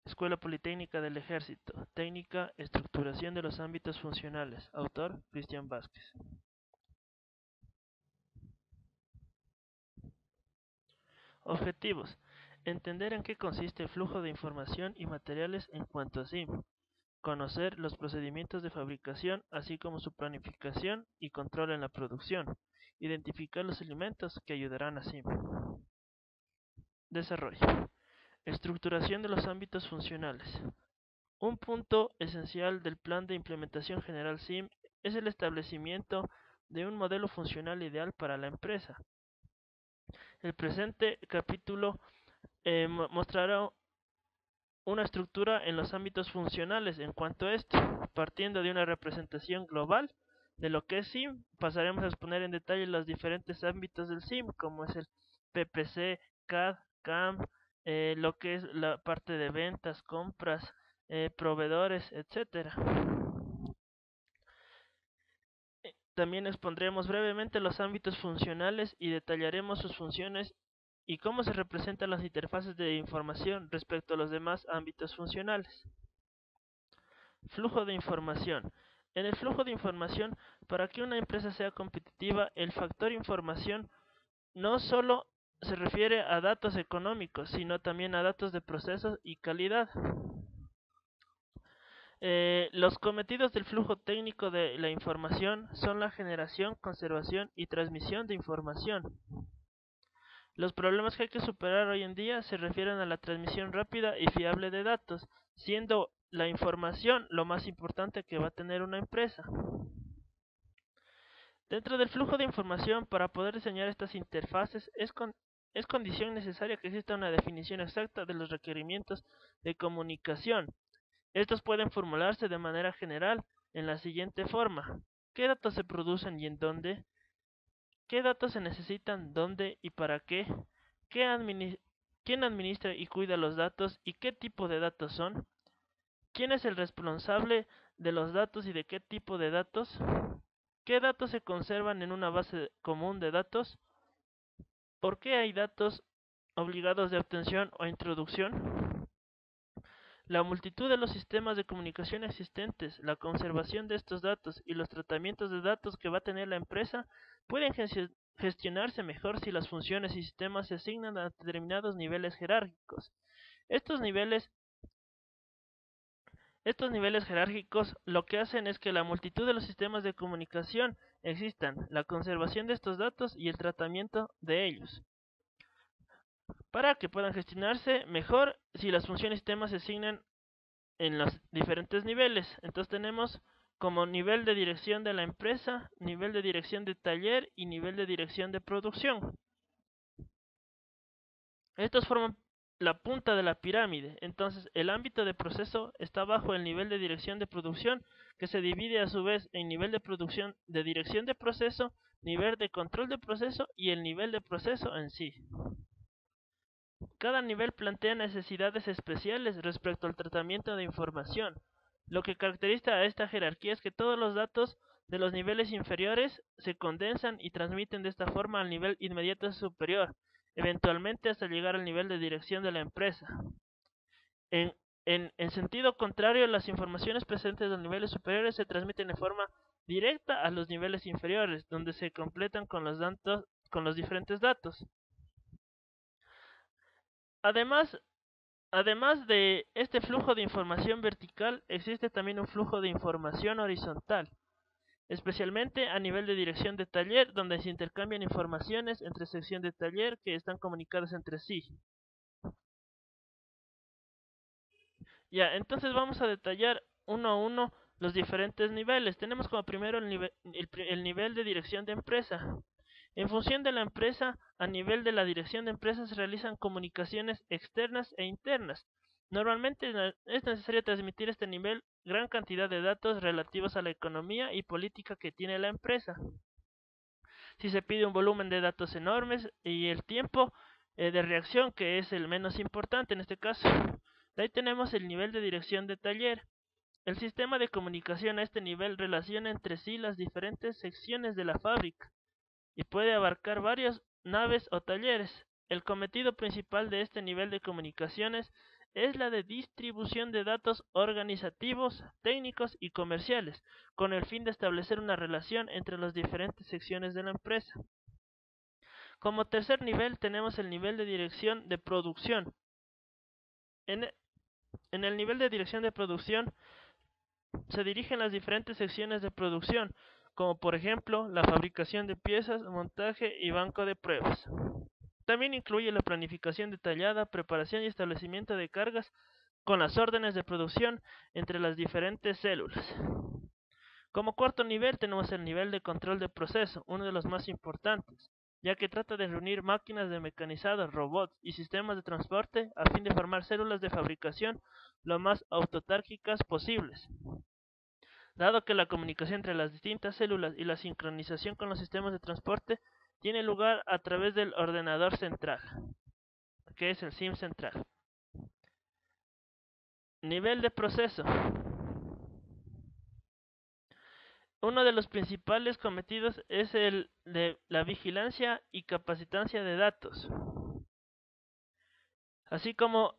Escuela Politécnica del Ejército. Técnica, estructuración de los ámbitos funcionales. Autor, Cristian Vázquez. Objetivos. Entender en qué consiste el flujo de información y materiales en cuanto a SIM. Conocer los procedimientos de fabricación, así como su planificación y control en la producción. Identificar los elementos que ayudarán a SIM. Desarrollo. Estructuración de los ámbitos funcionales. Un punto esencial del plan de implementación general SIM es el establecimiento de un modelo funcional ideal para la empresa. El presente capítulo mostrará una estructura en los ámbitos funcionales en cuanto a esto. Partiendo de una representación global de lo que es SIM, pasaremos a exponer en detalle los diferentes ámbitos del SIM, como es el PPC, CAD, CAM, lo que es la parte de ventas, compras, proveedores, etcétera. También expondremos brevemente los ámbitos funcionales y detallaremos sus funciones y cómo se representan las interfaces de información respecto a los demás ámbitos funcionales. Flujo de información. En el flujo de información, para que una empresa sea competitiva, el factor información no solo se refiere a datos económicos, sino también a datos de procesos y calidad. Los cometidos del flujo técnico de la información son la generación, conservación y transmisión de información. Los problemas que hay que superar hoy en día se refieren a la transmisión rápida y fiable de datos, siendo la información lo más importante que va a tener una empresa. Dentro del flujo de información, para poder diseñar estas interfaces, es condición necesaria que exista una definición exacta de los requerimientos de comunicación. Estos pueden formularse de manera general en la siguiente forma: ¿qué datos se producen y en dónde? ¿Qué datos se necesitan, dónde y para qué? ¿Quién administra y cuida los datos y qué tipo de datos son? ¿Quién es el responsable de los datos y de qué tipo de datos? ¿Qué datos se conservan en una base común de datos? ¿Por qué hay datos obligados de obtención o introducción? La multitud de los sistemas de comunicación existentes, la conservación de estos datos y los tratamientos de datos que va a tener la empresa pueden gestionarse mejor si las funciones y sistemas se asignan a determinados niveles jerárquicos. Estos niveles jerárquicos lo que hacen es que la multitud de los sistemas de comunicación existan, la conservación de estos datos y el tratamiento de ellos, para que puedan gestionarse mejor si las funciones y sistemas se asignan en los diferentes niveles. Entonces tenemos como nivel de dirección de la empresa, nivel de dirección de taller y nivel de dirección de producción. Estos forman la punta de la pirámide. Entonces el ámbito de proceso está bajo el nivel de dirección de producción, que se divide a su vez en nivel de producción de dirección de proceso, nivel de control de proceso y el nivel de proceso en sí. Cada nivel plantea necesidades especiales respecto al tratamiento de información. Lo que caracteriza a esta jerarquía es que todos los datos de los niveles inferiores se condensan y transmiten de esta forma al nivel inmediato superior, eventualmente hasta llegar al nivel de dirección de la empresa. En, en sentido contrario, las informaciones presentes en los niveles superiores se transmiten de forma directa a los niveles inferiores, donde se completan con los diferentes datos. Además, Además de este flujo de información vertical, existe también un flujo de información horizontal, especialmente a nivel de dirección de taller, donde se intercambian informaciones entre sección de taller que están comunicadas entre sí. Ya, entonces vamos a detallar uno a uno los diferentes niveles. Tenemos como primero el nivel de dirección de empresa. En función de la empresa, a nivel de la dirección de empresas se realizan comunicaciones externas e internas. Normalmente es necesario transmitir a este nivel gran cantidad de datos relativos a la economía y política que tiene la empresa. Si se pide un volumen de datos enormes y el tiempo de reacción, que es el menos importante en este caso. De ahí tenemos el nivel de dirección de taller. El sistema de comunicación a este nivel relaciona entre sí las diferentes secciones de la fábrica y puede abarcar varias naves o talleres. El cometido principal de este nivel de comunicaciones es la de distribución de datos organizativos, técnicos y comerciales, con el fin de establecer una relación entre las diferentes secciones de la empresa. Como tercer nivel tenemos el nivel de dirección de producción. En el nivel de dirección de producción se dirigen las diferentes secciones de producción, como por ejemplo la fabricación de piezas, montaje y banco de pruebas. También incluye la planificación detallada, preparación y establecimiento de cargas con las órdenes de producción entre las diferentes células. Como cuarto nivel tenemos el nivel de control de proceso, uno de los más importantes, ya que trata de reunir máquinas de mecanizado, robots y sistemas de transporte a fin de formar células de fabricación lo más autotárquicas posibles. Dado que la comunicación entre las distintas células y la sincronización con los sistemas de transporte tiene lugar a través del ordenador central, que es el SIM central. Nivel de proceso. Uno de los principales cometidos es el de la vigilancia y capacitancia de datos, así como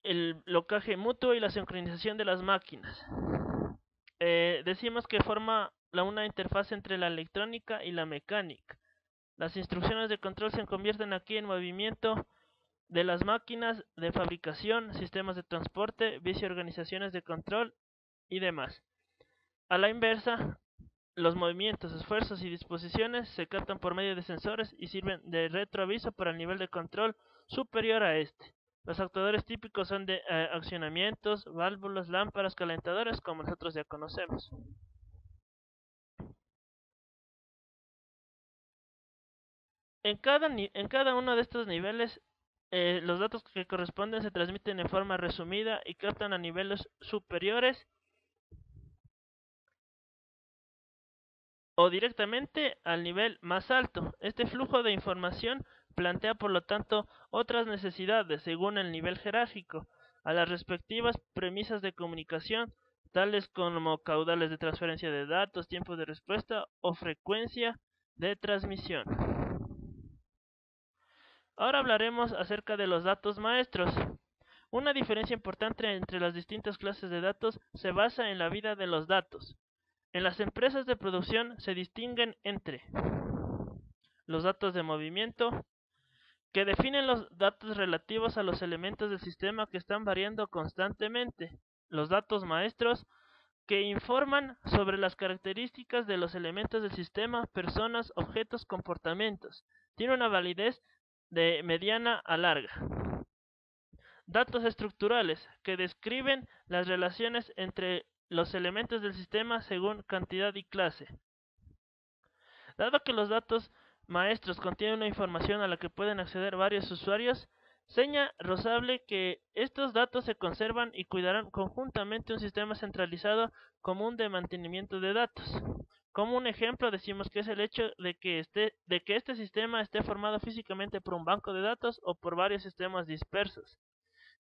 el blocaje mutuo y la sincronización de las máquinas. Decimos que forma una interfaz entre la electrónica y la mecánica. Las instrucciones de control se convierten aquí en movimiento de las máquinas de fabricación, sistemas de transporte, viceorganizaciones de control y demás. A la inversa, los movimientos, esfuerzos y disposiciones se captan por medio de sensores y sirven de retroaviso para el nivel de control superior a este. Los actuadores típicos son de accionamientos, válvulas, lámparas, calentadores, como nosotros ya conocemos. En cada uno de estos niveles, los datos que corresponden se transmiten en forma resumida y captan a niveles superiores o directamente al nivel más alto. Este flujo de información plantea, por lo tanto, otras necesidades según el nivel jerárquico, a las respectivas premisas de comunicación, tales como caudales de transferencia de datos, tiempo de respuesta o frecuencia de transmisión. Ahora hablaremos acerca de los datos maestros. Una diferencia importante entre las distintas clases de datos se basa en la vida de los datos. En las empresas de producción se distinguen entre los datos de movimiento, que definen los datos relativos a los elementos del sistema que están variando constantemente, los datos maestros, que informan sobre las características de los elementos del sistema, personas, objetos, comportamientos. Tiene una validez de mediana a larga. Datos estructurales, que describen las relaciones entre los elementos del sistema según cantidad y clase. Dado que los datos maestros contienen una información a la que pueden acceder varios usuarios, seña rozable que estos datos se conservan y cuidarán conjuntamente un sistema centralizado común de mantenimiento de datos. Como un ejemplo, decimos que es el hecho de que este sistema esté formado físicamente por un banco de datos o por varios sistemas dispersos.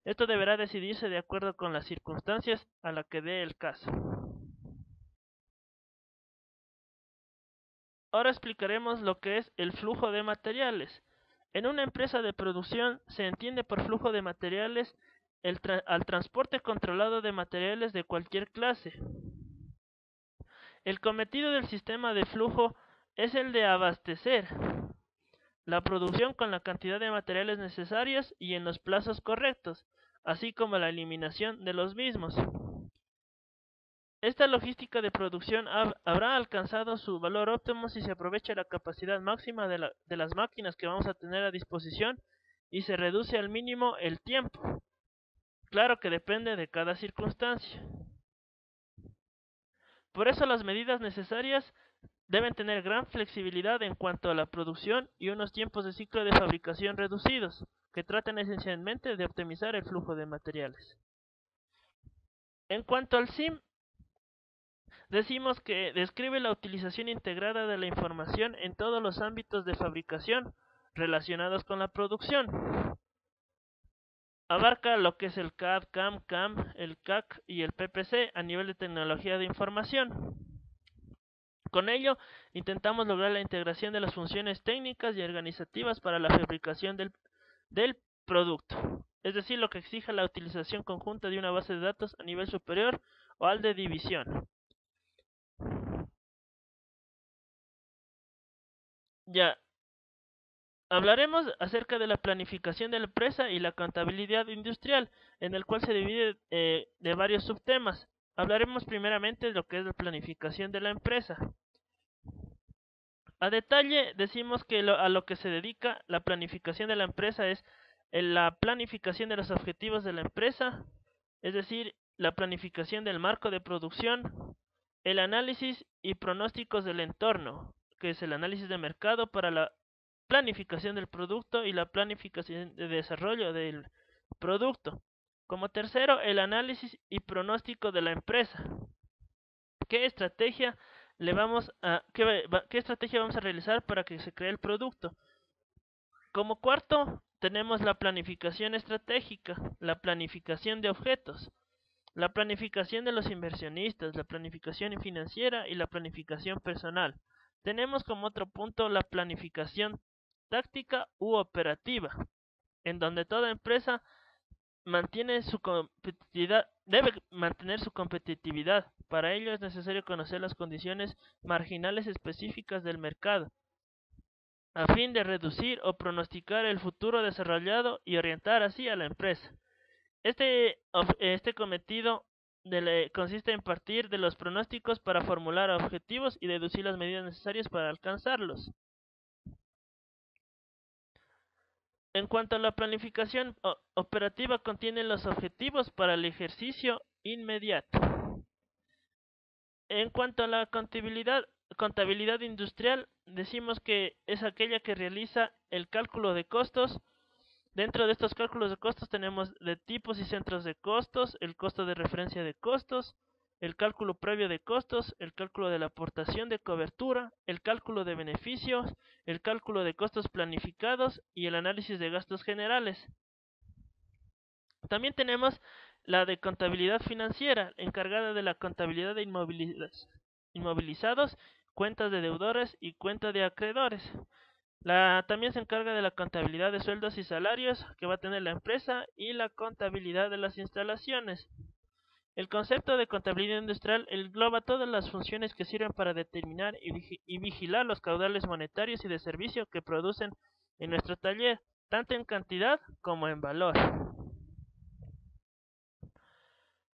Esto deberá decidirse de acuerdo con las circunstancias a la que dé el caso. Ahora explicaremos lo que es el flujo de materiales. En una empresa de producción se entiende por flujo de materiales al transporte controlado de materiales de cualquier clase. El cometido del sistema de flujo es el de abastecer la producción con la cantidad de materiales necesarios y en los plazos correctos, así como la eliminación de los mismos. Esta logística de producción habrá alcanzado su valor óptimo si se aprovecha la capacidad máxima de las máquinas que vamos a tener a disposición y se reduce al mínimo el tiempo. Claro que depende de cada circunstancia. Por eso las medidas necesarias deben tener gran flexibilidad en cuanto a la producción y unos tiempos de ciclo de fabricación reducidos, que tratan esencialmente de optimizar el flujo de materiales. En cuanto al SIM, decimos que describe la utilización integrada de la información en todos los ámbitos de fabricación relacionados con la producción. Abarca lo que es el CAD, CAM, el CAC y el PPC a nivel de tecnología de información. Con ello, intentamos lograr la integración de las funciones técnicas y organizativas para la fabricación del producto, es decir, lo que exija la utilización conjunta de una base de datos a nivel superior o al de división. Ya, hablaremos acerca de la planificación de la empresa y la contabilidad industrial, en el cual se divide de varios subtemas. Hablaremos primeramente de lo que es la planificación de la empresa. A detalle decimos que a lo que se dedica la planificación de la empresa es la planificación de los objetivos de la empresa, es decir, la planificación del marco de producción, el análisis y pronósticos del entorno, que es el análisis de mercado para la planificación del producto y la planificación de desarrollo del producto. Como tercero, el análisis y pronóstico de la empresa. ¿Qué estrategia qué estrategia vamos a realizar para que se cree el producto? Como cuarto, tenemos la planificación estratégica, la planificación de objetos, la planificación de los inversionistas, la planificación financiera y la planificación personal. Tenemos como otro punto la planificación táctica u operativa, en donde toda empresa debe mantener su competitividad. Para ello es necesario conocer las condiciones marginales específicas del mercado, a fin de reducir o pronosticar el futuro desarrollado y orientar así a la empresa. Este cometido consiste en partir de los pronósticos para formular objetivos y deducir las medidas necesarias para alcanzarlos. En cuanto a la planificación operativa, contiene los objetivos para el ejercicio inmediato. En cuanto a la contabilidad industrial, decimos que es aquella que realiza el cálculo de costos. Dentro de estos cálculos de costos tenemos de tipos y centros de costos, el costo de referencia de costos, el cálculo previo de costos, el cálculo de la aportación de cobertura, el cálculo de beneficios, el cálculo de costos planificados y el análisis de gastos generales. También tenemos la de contabilidad financiera, encargada de la contabilidad de inmovilizados, cuentas de deudores y cuenta de acreedores. También se encarga de la contabilidad de sueldos y salarios que va a tener la empresa y la contabilidad de las instalaciones. El concepto de contabilidad industrial engloba todas las funciones que sirven para determinar y vigilar los caudales monetarios y de servicio que producen en nuestro taller, tanto en cantidad como en valor.